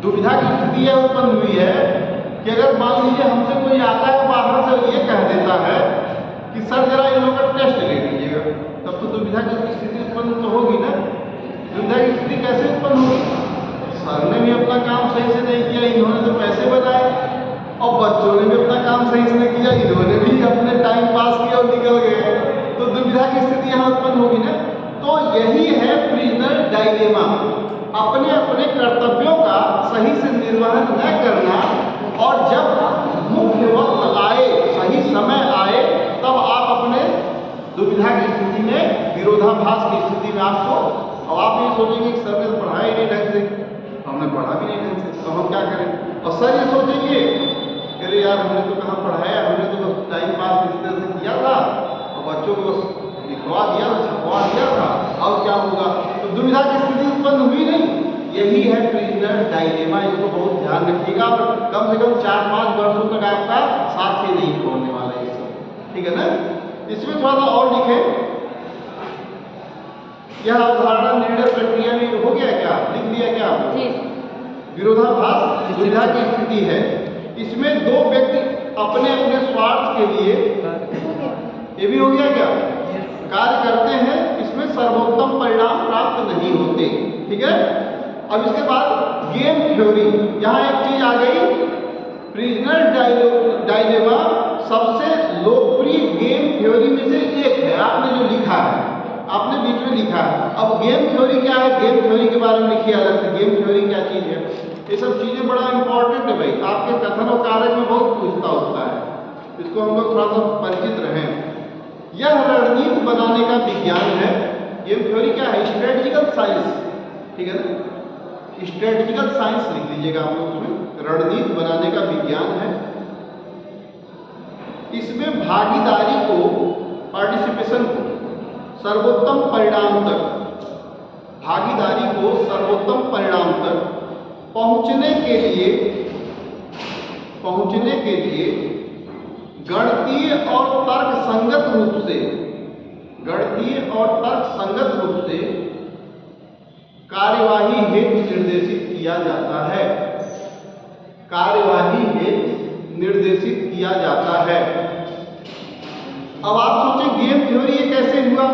दुविधा की स्थिति यह उत्पन्न हुई है कि अगर मान लीजिए हमसे कोई आता है बाहर से ये कह देता है कि सर जरा इन लोगों का टेस्ट ले लीजिएगा, तब तो दुविधा की स्थिति उत्पन्न तो होगी ना। दुविधा की स्थिति कैसे उत्पन्न होगी? सर ने भी अपना काम सही से नहीं किया, इन्होंने तो पैसे बनाए, और बच्चों ने भी अपना काम सही से नहीं किया, इन्होंने भी अपने टाइम पास किया और निकल गए, तो दुविधा की स्थिति यहाँ उत्पन्न होगी ना। तो यही है प्रिजनर डायलेमा, अपने अपने कर्तव्यों का सही से निर्वहन न करना, और जब मुख्य वक्त आए, सही समय आए, तब आप अपने दुविधा की स्थिति में, विरोधाभास की स्थिति में आपको, अब आप ये सोचेंगे कि सर ने तो पढ़ाया ही नहीं ढंग से, हमने पढ़ा भी नहीं ढंग से, तो हम क्या करें। और सर ये सोचेंगे अरे यार हमने तो कहाँ पढ़ाया, हमने तो बस टाइम पास इस तरह से किया था और बच्चों को बस लिखवा दिया, छपवा दिया था, अब क्या होगा। तो दुविधा की स्थिति उत्पन्न हुई नहीं। यही है प्रिजनर डायलेमा, इसको बहुत ध्यान रखिएगा और कम से कम 4-5 वर्षों तक आपका साथ ही नहीं छोड़ने वाला है ये सब, ठीक है ना। इसमें थोड़ा सा और लिखे, यह अवधारणा निर्णय प्रक्रिया में हो गया क्या, लिख दिया क्या आपने। विरोधाभास दुविधा की स्थिति है, इसमें दो व्यक्ति अपने अपने स्वार्थ के लिए, ये भी हो गया क्या, कार्य करते हैं, इसमें सर्वोत्तम परिणाम प्राप्त नहीं होते, ठीक है। अब इसके बाद गेम थ्योरी, यहाँ एक चीज आ गई, प्रिजनर डायलेमा सबसे लोकप्रिय गेम थ्योरी में से एक है, आपने जो लिखा है, आपने बीच में लिखा है। अब गेम थ्योरी क्या है, गेम थ्योरी के बारे में लिखिए अलग से, गेम थ्योरी क्या चीज है, ये सब चीजें बड़ा इंपॉर्टेंट है भाई, आपके कथन और कारक में बहुत पूछता होता है, इसको हम लोग थोड़ा सा परिचित रहें। यह रणनीति बनाने का विज्ञान है। गेम थ्योरी क्या है, स्ट्रेटेजिकल साइंस, ठीक है ना, स्ट्रेटेजिकल साइंस लिख लीजिएगा आप लोग उसमें, रणनीति बनाने का विज्ञान है। इसमें भागीदारी को, पार्टिसिपेशन को सर्वोत्तम परिणाम तक, भागीदारी को सर्वोत्तम परिणाम तक पहुंचने के लिए गणितीय और तर्कसंगत रूप से कार्यवाही हेतु निर्देशित किया जाता है, अब आप सोचें गेम थ्योरी ये कैसे हुआ।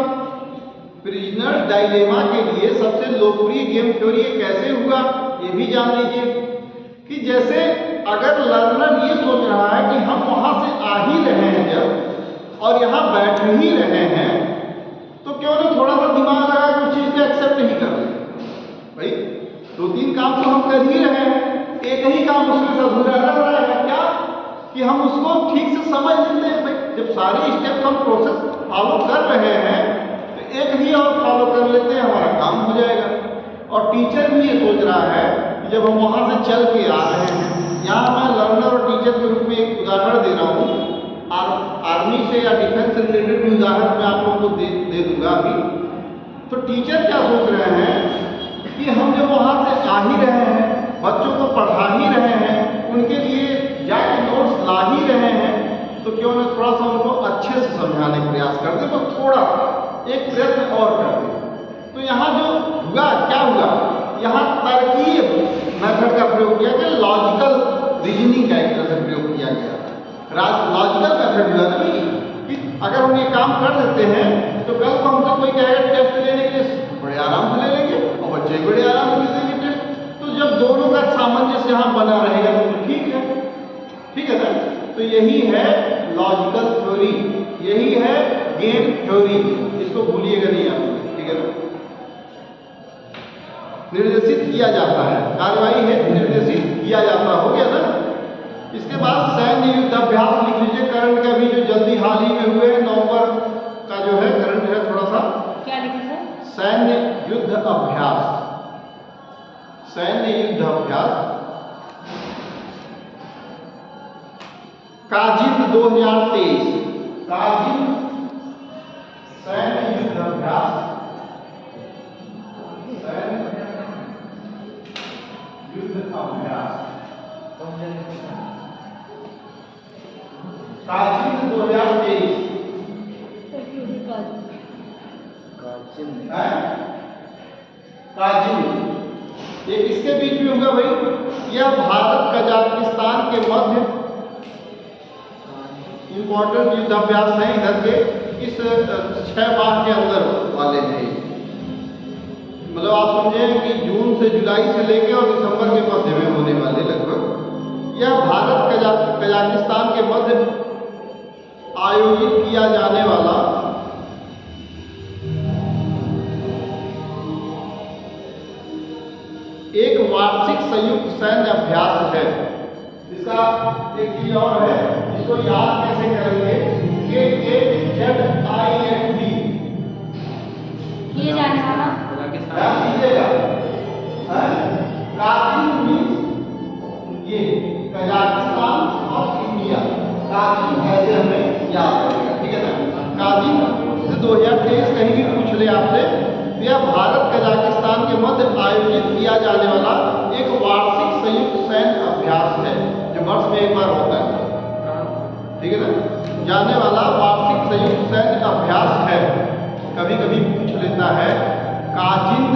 प्रिजनर्स डायलेमा के लिए सबसे लोकप्रिय गेम थ्योरी ये कैसे हुआ, ये भी जान लीजिए कि जैसे अगर लर्नर ये सोच रहा है कि हम वहां से आ ही रहे हैं जब और यहाँ बैठ ही रहे हैं, तो क्यों ना थोड़ा सा दिमाग लगा कि उस चीज को एक्सेप्ट नहीं कर रहे भाई, 2-3 काम तो हम कर ही रहे हैं, एक ही काम उसमें से अधूरा रह रहा है क्या, कि हम उसको ठीक से समझ लेते हैं भाई, जब सारे स्टेप्स हम प्रोसेस फॉलो कर रहे हैं तो एक ही और फॉलो कर लेते हैं, हमारा काम हो जाएगा। और टीचर भी ये सोच रहा है कि जब हम वहाँ से चल के आ रहे हैं, यहाँ मैं लर्नर और टीचर के रूप में एक उदाहरण दे रहा हूँ, आर्मी से या डिफेंस से रिलेटेड भी उदाहरण मैं आप लोगों को दे दूंगा अभी। तो टीचर क्या सोच रहे हैं कि हम जब वहाँ से आ ही रहे हैं, बच्चों को पढ़ा ही रहे हैं, उनके लिए जाके नोट्स ला ही रहे हैं, तो क्यों ना थोड़ा सा उनको अच्छे से समझाने का प्रयास कर दे, तो थोड़ा एक प्रयत्न और कर दे। तो यहाँ जो हुआ क्या हुआ, यहाँ तार्किक मेथड का प्रयोग किया गया, लॉजिकल रीजनिंग का एक तरह से प्रयोग किया गया। लॉजिकल मेथड हुआ ना कि अगर हम ये काम कर देते हैं तो कल को हमसे कोई कहेगा टेस्ट लेने के लिए, बड़े आराम से ले लेंगे और बच्चे बड़े आराम से ले लेंगे टेस्ट। तो जब दोनों का सामंजस्य यहाँ बना रहेगा तो ठीक है ना। तो यही है लॉजिकल थ्योरी, यही है गेम थ्योरी, इसको भूलिएगा नहीं आप, ठीक है ना। निर्देशित किया जाता है, कार्यवाही है निर्देशित किया जाता, हो गया ना। इसके बाद सैन्य युद्ध अभ्यास लिख लीजिए, करंट का भी जो जल्दी हाल ही में हुए नवंबर का जो है करंट है, थोड़ा सा क्या लिखा सर, सैन्य युद्ध अभ्यास, सैन्य युद्ध अभ्यास काजिन 2023, काजिन सैन्य युद्ध अभ्यास, सैन्य युद्ध अभ्यास काजिन 2023, काजिन ये किसके बीच में होगा भाई, यह भारत कजाकिस्तान के मध्य इंपॉर्टेंट युद्धाभ्यास है, इधर के इस 6 माह के अंदर वाले हैं। मतलब आप समझें कि जून से जुलाई से लेकर और दिसंबर के मध्य में होने वाले लगभग यह भारत कजाकिस्तान के मध्य आयोजित किया जाने वाला एक वार्षिक संयुक्त सैन्य अभ्यास है। इसका एक चीज और है, इसको याद कैसे करेंगे, KAZIND किए जाने वाला याद कीजिएगा। काजिन मीन्स ये कजाकिस्तान और इंडिया, काजिन ऐसे हमें याद करेगा, ठीक है ना। काजिन 2023 कहीं भी पूछ ले आपसे, यह भारत कजाकिस्तान के मध्य आयोजित किया जाने वाला एक वार्षिक संयुक्त सैन्य अभ्यास है, जो वर्ष में एक बार होता है, ठीक है ना। जाने वाला वार्षिक संयुक्त सैन्य अभ्यास है। कभी कभी पूछ लेता है काजिंद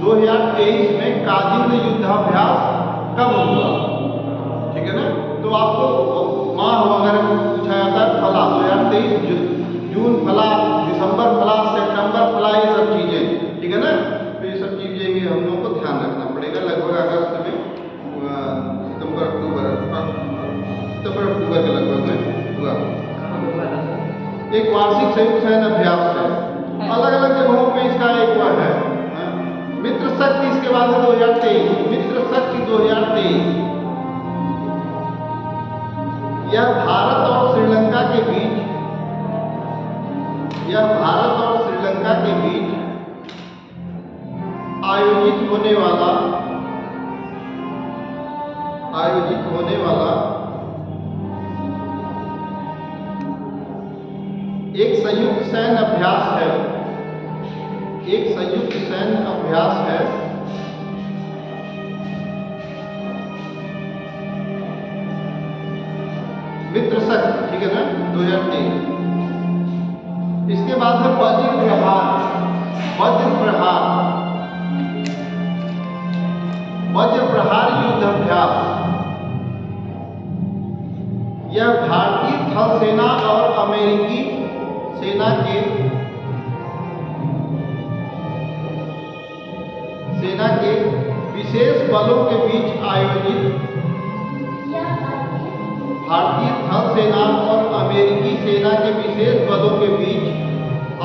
2023 में काजिंद युद्धाभ्यास कब हुआ, ठीक है ना। तो आपको माह वगैरह पूछा जाता है, फला 2023 जून फला, दिसंबर फला, सितंबर फला, ये सब चीजें, ठीक है ना। तो ये सब चीजें हम लोगों को ध्यान रखना पड़ेगा। लगभग अगस्त में सितंबर अक्टूबर के लगभग में हुआ एक वार्षिक संयुक्त सैन्य अभ्यास है। अलग अलग जगहों पे इसका एक हुआ है। मित्र शक्ति इसके बाद है 2023, मित्र शक्ति 2023। यह भारत और श्रीलंका के बीच आयोजित होने वाला एक संयुक्त सैन्य अभ्यास है, एक संयुक्त सैन्य अभ्यास है। मित्र शक्ति, ठीक है ना, 2023। इसके बाद है वज्र प्रहार, वज्र प्रहार युद्ध अभ्यास। यह भारतीय थल सेना और अमेरिकी सेना के विशेष बलों के बीच आयोजित, भारतीय थल सेना और अमेरिकी सेना के विशेष बलों के बीच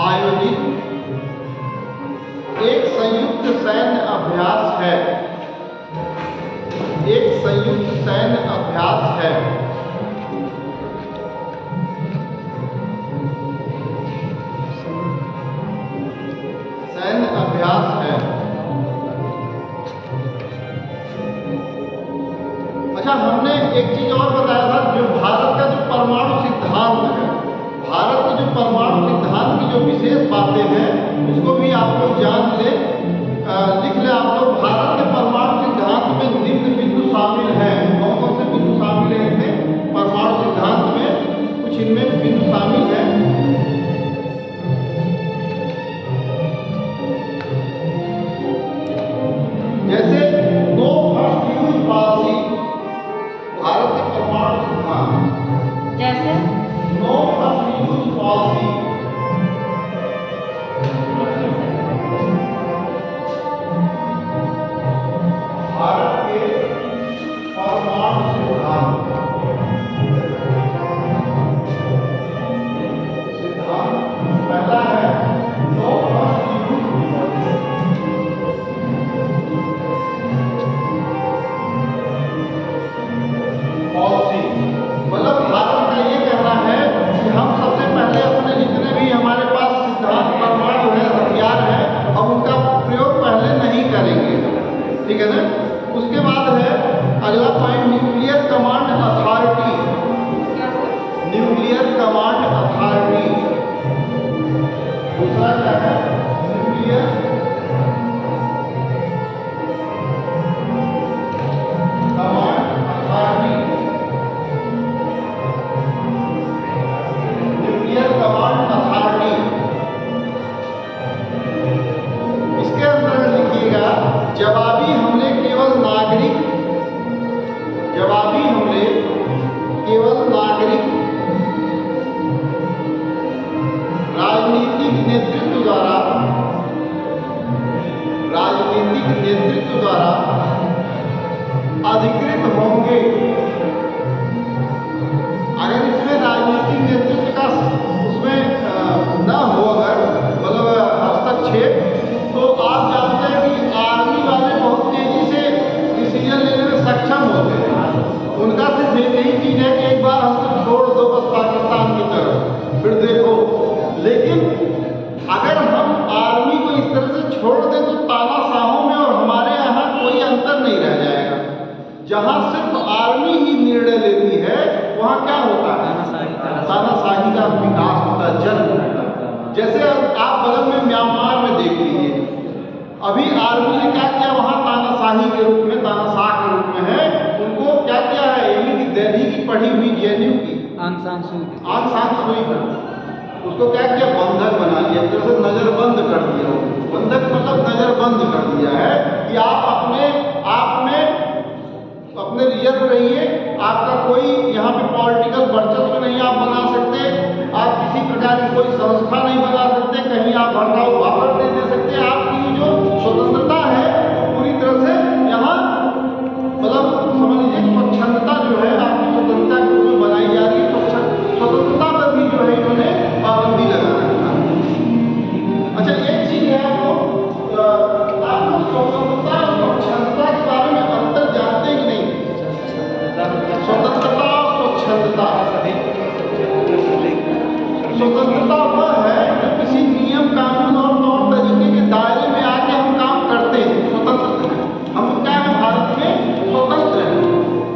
आयोजित एक संयुक्त सैन्य अभ्यास है, एक संयुक्त सैन्य अभ्यास है। सैन्य अभ्यास है। अच्छा, हमने एक चीज और बताया था, जो भारत का जो परमाणु सिद्धांत है, भारत के जो परमाणु सिद्धांत की जो विशेष बातें हैं, उसको भी आप लोग जान ले, लिख ले आप लोग। भारत के परमाणु सिद्धांत में निम्न बिंदु शामिल हैं। कौन कौन से बिंदु शामिल हैं इसमें? परमाणु सिद्धांत में कुछ इनमें बिंदु शामिल हैं। जैसे no first use policy, Bharat के परमाणु सिद्धांत, जैसे no first use policy, Bharat के परमाणु सिद्धांत पहला है नो फर्स्ट यूज पॉलिसी। मतलब भारत का ये कहना है कि हम सबसे पहले अपने जितने भी हमारे पास सिद्धांत परमाणु है, हथियार है, हम उनका प्रयोग पहले नहीं करेंगे, ठीक है ना। उसके बाद है अगला point, nuclear command authority, nuclear command authority. दूसरा क्या है? Nuclear command authority, nuclear command authority. इसके अंदर लिखिएगा, जवाबी हमले केवल नागरिक राजनीतिक नेतृत्व द्वारा अधिकृत होंगे। अगर इसमें राजनीतिक नेतृत्व का उसमें न हो, अगर मतलब हस्तक्षेप, तो आप जानते हैं कि आर्मी वाले बहुत तेजी से डिसीजन लेने में सक्षम होते हैं। उनका सिर्फ यही चीज है कि एक बार हमको छोड़ दो बस पाकिस्तान की तरफ, फिर देखो। लेकिन अगर हम आर्मी को इस तरह से छोड़ दें तो तानाशाहों में और हमारे यहाँ कोई अंतर नहीं रह जाएगा। जहाँ सिर्फ आर्मी ही निर्णय लेती है वहाँ क्या होता है, तानाशाही का विकास होता है, जन्म होता है। जैसे आप बगल में म्यांमार में देख लीजिए, अभी आर्मी ने क्या किया, वहाँ तानाशाही के रूप में, तानाशाह के रूप में है, उनको क्या किया है, यही कि दिल्ली की पढ़ी हुई जेएनयू की आंग सान सुई का उसको क्या किया, बंधक बना लिया, एक तरह से नजरबंद कर दिया। बंधक मतलब नजरबंद कर दिया है कि आप अपने रिजर्व रहिए, आपका कोई यहाँ पे पॉलिटिकल वर्चस्व नहीं आप बना सकते, आप किसी प्रकार की कोई संस्था नहीं बना सकते, कहीं आप भड़काऊ भाषण नहीं दे सकते। आपकी जो स्वतंत्रता है वो पूरी तरह से यहाँ मतलब समझ लीजिए स्वच्छंदता जो है आपकी स्वतंत्रता के रूप में बनाई जा रही है। स्वतंत्रता पर भी जो है इन्होंने पाबंदी लगा रखा है। अच्छा, एक चीज है, आपको स्वतंत्रता और स्वच्छंदता के बारे में अंतर जानते हैं कि नहीं? स्वतंत्रता और स्वच्छंदता, स्वतंत्रता वह है जो किसी नियम कानून और तौर तरीके के दायरे में आके हम काम करते हैं, स्वतंत्र हैं। हम क्या है, भारत में स्वतंत्र हैं,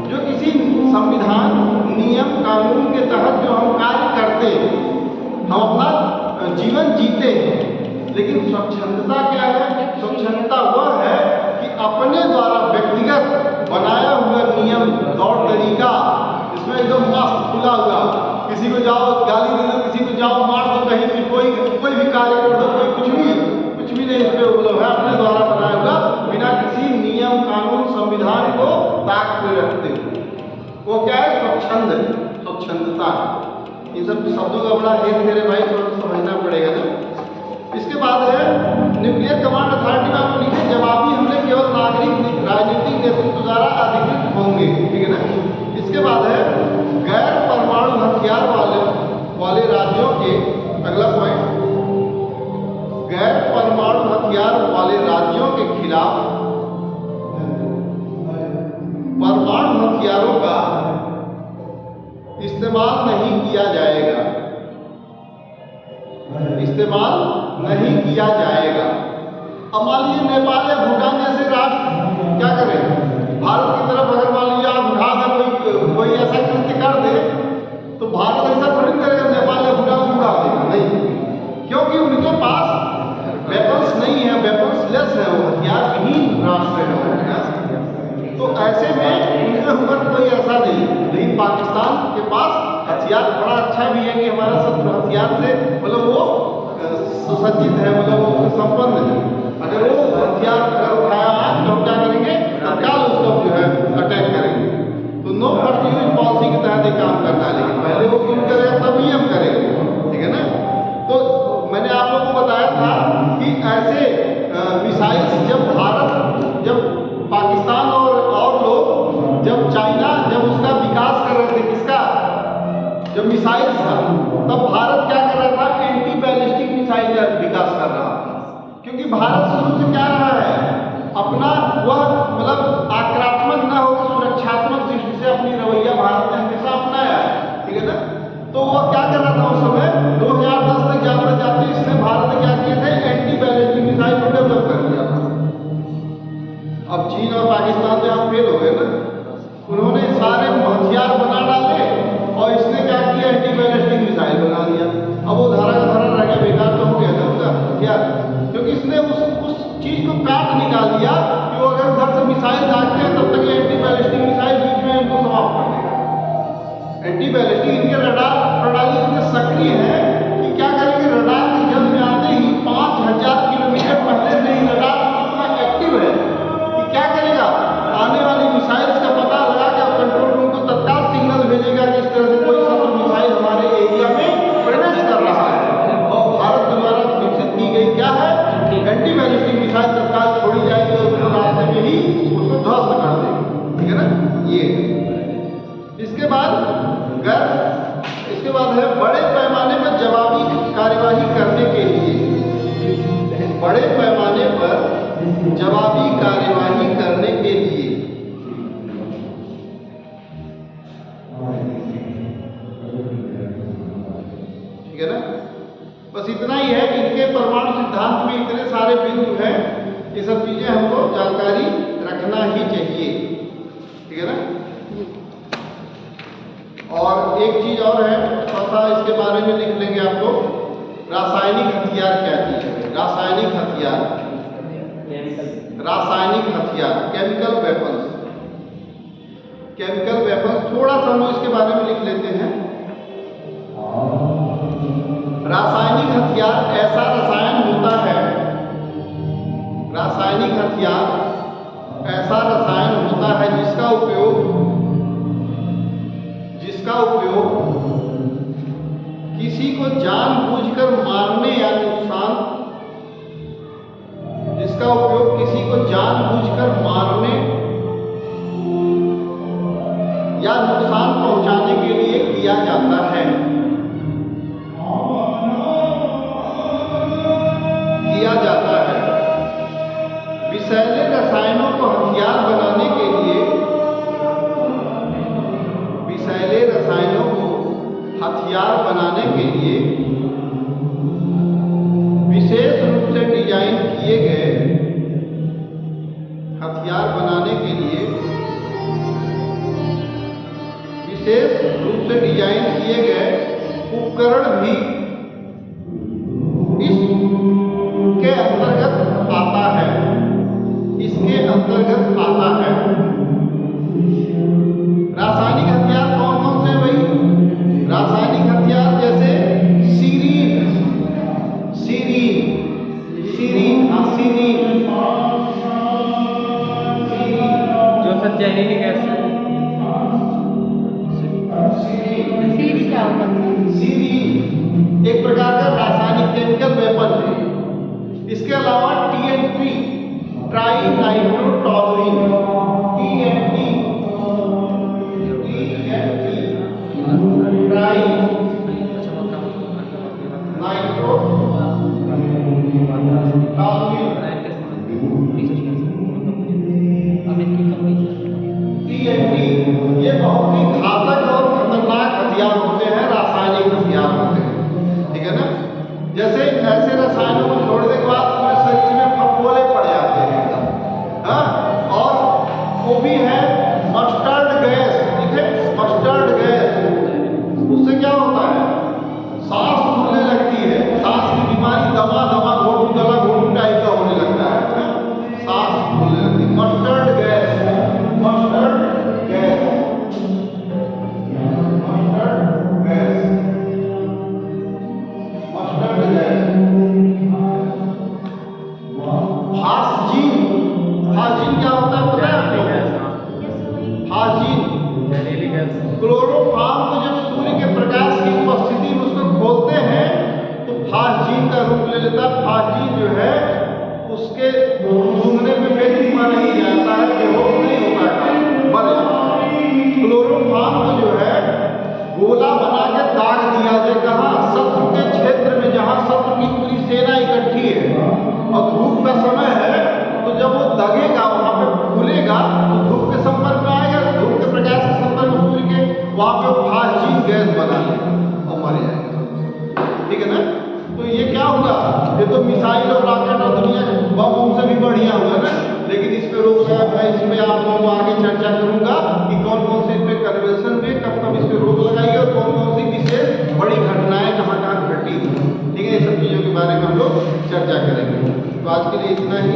जो किसी संविधान नियम कानून के तहत जो हम कार्य करते हैं, हम अपना जीवन जीते हैं। लेकिन स्वच्छंदता क्या है? स्वच्छंदता वह है कि अपने द्वारा व्यक्तिगत बनाया हुआ नियम तौर तरीका, इसमें एकदम मस्त खुला हुआ, किसी को जाओ गाली दे दो, किसी को जाओ मार दो, कहीं भी कोई भी कार्य कर दो, कोई कुछ भी नहीं इसमें उपलब्ध है, अपने द्वारा बनाया हुआ, बिना किसी नियम कानून संविधान को ताक में रखते हुए। वो क्या है? स्वच्छंदता। इन सब शब्दों का बड़ा हेर मेरे भाई थोड़ा समझना पड़ेगा ना। इसके बाद है न्यूक्लियर कमांड अथॉरिटी में आप लिखे, जवाबी हमले केवल नागरिक राजनीतिक नेतृत्व द्वारा अधिकृत होंगे, ठीक है ना। इसके बाद है गैर परमाणु हथियार वाले राज्यों के, अगला पॉइंट, गैर परमाणु हथियार वाले राज्यों के खिलाफ परमाणु हथियारों का इस्तेमाल नहीं किया जाएगा, इस्तेमाल नहीं किया जाएगा। अब मान लीजिए नेपाल या भूटान जैसे राष्ट्र क्या करें, भारत की तरफ अगर मान लीजिए आप उठा दें, कोई ऐसा कृत्य कर दे, तो भारत ऐसा थोड़ी करेगा नेपाल या भूटान को उड़ा देगा, नहीं, क्योंकि उनके पास वेपन्स नहीं है, वेपन्स लेस है, वो हथियार विहीन राष्ट्र है। तो ऐसे में उनके ऊपर कोई ऐसा नहीं। लेकिन पाकिस्तान के पास हथियार बड़ा अच्छा भी है कि हमारा शत्रु हथियार से मतलब वो सुसज्जित है, मतलब वो संपन्न है। अगर वो हथियार अगर उठाया आज तो हम क्या करेंगे, तत्काल उसको जो है अटैक करेंगे। तो नो फर्स्ट यूज पॉलिसी के तहत एक काम करना है, लेकिन पहले वो क्यों करेगा तभी हम करेंगे, ठीक है ना। तो मैंने आप लोगों को बताया था कि ऐसे मिसाइल्स जब पाकिस्तान और लोग जब चाइना जब उसका विकास कर रहे थे, किसका, जब मिसाइल्स का, तब भारत क्या कर रहा था, एंटी बैलिस्टिक मिसाइल का विकास कर रहा था। क्योंकि भारत शुरू से क्या रहा है, अपना वह मतलब आक्रामक न होकर सुरक्षात्मक दृष्टि से अपनी रवैया भारत ने हमेशा अपनाया है, ठीक है ना। तो वह क्या कर रहा था उस समय 2010 तक जाते इसने भारत ने क्या किए थे, एंटी बैलिस्टिक मिसाइल को डेवलप कर दिया था। अब चीन और पाकिस्तान में हम फेल हो गए ना, उन्होंने सारे हथियार बना डाले और इसने क्या किया, एंटी बैलिस्टिक मिसाइल बना दिया। अब वो धारा का धारा रह गया, बेकार तो हो गया ना उसका हथियार, क्योंकि इसने उस चीज को काट निकाल दिया कि वो अगर उधर से मिसाइल दागते हैं तब तक एंटी बैलिस्टिक मिसाइल बीच में इनको समाप्त कर देगा। एंटी बैलिस्टिक इनके रडार प्रणाली इतने सक्रिय है कि क्या करेंगे, रडार के जल में आते ही 5000 किलोमीटर पहले से ही रडार इतना एक्टिव है कि क्या करेगा, आने वाली मिसाइल्स का पता लगा के कंट्रोल रूम को तत्काल सिग्नल भेजेगा कि इस तरह से कोई शत्रु मिसाइल हमारे एरिया में प्रवेश कर रहा है। और भारत द्वारा विकसित की गई क्या है, एंटी बैलिस्टिक मिसाइल तत्काल छोड़ी जाएगी और है बड़े पैमाने पर जवाबी कार्यवाही करने के लिए, बड़े पैमाने पर जवाबी कार्यवाही करने के लिए। ठीक है ना? बस इतना ही है कि इनके परमाणु सिद्धांत में इतने सारे बिंदु हैं, ये सब चीजें हमको जानकारी रखना ही चाहिए। ठीक है ना? और एक चीज और है, थोड़ा सा इसके बारे में लिख लेंगे आपको। रासायनिक हथियार क्या चीज है? रासायनिक हथियार, रासायनिक हथियार, केमिकल वेपन्स। केमिकल वेपन्स थोड़ा सा हम लोग इसके बारे में लिख लेते हैं। रासायनिक हथियार ऐसा रसायन होता है, रासायनिक हथियार ऐसा रसायन होता है जिसका उपयोग किसी को जानबूझकर मारने या नुकसान, जिसका उपयोग किसी को जानबूझकर मारने या नुकसान पहुंचाने के लिए किया जाता है, किया जाता है। विषैले रसायनों को हथियार बनाने के लिए, विषैले रसायनों को हथियार बनाने के लिए विशेष रूप से डिजाइन किए गए, हथियार बनाने के लिए विशेष रूप से डिजाइन किए गए उपकरण भी इसके अंतर्गत आता है, इसके अंतर्गत आता है। रासायनिक हथियार कौन कौन से हैं भाई? रासायनिक हथियार जैसे सीरीन, सीरीन, सीरीन, हाँ सीरीन, जो सब जहरीली गैस है। सीरी क्या होता है? सीरीन एक प्रकार का रासायनिक केमिकल वेपन है। इसके अलावा TNT, try nitrotoluene, TNT, try TNT, ये बहुत ही घातक और खतरनाक हथियार होते हैं, रासायनिक हथियार होते हैं। ठीक है ना? जैसे ऐसे रसायनों को छोड़ने के बाद पूरे शरीर में फफोले पड़ जाते हैं एकदम। हाँ, और वो भी है मस्टर्ड गैस। ठीक है? मस्टर्ड गैस, उससे क्या होता है? सांस फूलने लगती है, सांस की बीमारी, दमा दमा घोटू, गला घोटू टाइप का होने लगता है, सांस फूलने लगती है। Mustard gas, mustard gas, mustard gas, mustard gas. Phosgene, phosgene क्या होता है पता है आपको? फास्जीन क्लोरोफॉर्म को जब सूर्य के प्रकाश की उपस्थिति में उसको खोलते हैं तो फास्जीन का रूप ले लेता है। फास्जीन जो है उसके सूंघने में बेचुमा नहीं जाता है, बेहोश नहीं होता है, मर जाता है। क्लोरोफॉर्म को जो है गोला बना के दाग दिया जाए कहाँ? शत्रु के क्षेत्र में, जहाँ शत्रु की पूरी सेना इकट्ठी है और धूप का समय है, तो जब वो दगेगा वहाँ पे फूलेगा तो धूप के संपर्क में आएगा, धूप के प्रकाश के संपर्क में सूर्य के, वहाँ पे फास्जीन गैस बना लेगा और मर जाएगा। ठीक है ना? तो ये क्या हुआ? ये तो मिसाइल और रॉकेट और दुनिया बम से भी बढ़िया हुआ ना, लेकिन इस पे रोक लगा। मैं इस पे आप लोगों को आगे चर्चा करूंगा कि कौन कौन से इस पे कन्वेंशन में कब कब इस पे रोक लगाई और कौन कौन सी विशेष बड़ी घटनाएं कहाँ कहाँ घटी। ठीक है? ये सब चीज़ों के बारे में हम लोग चर्चा करेंगे। तो आज के लिए इतना ही।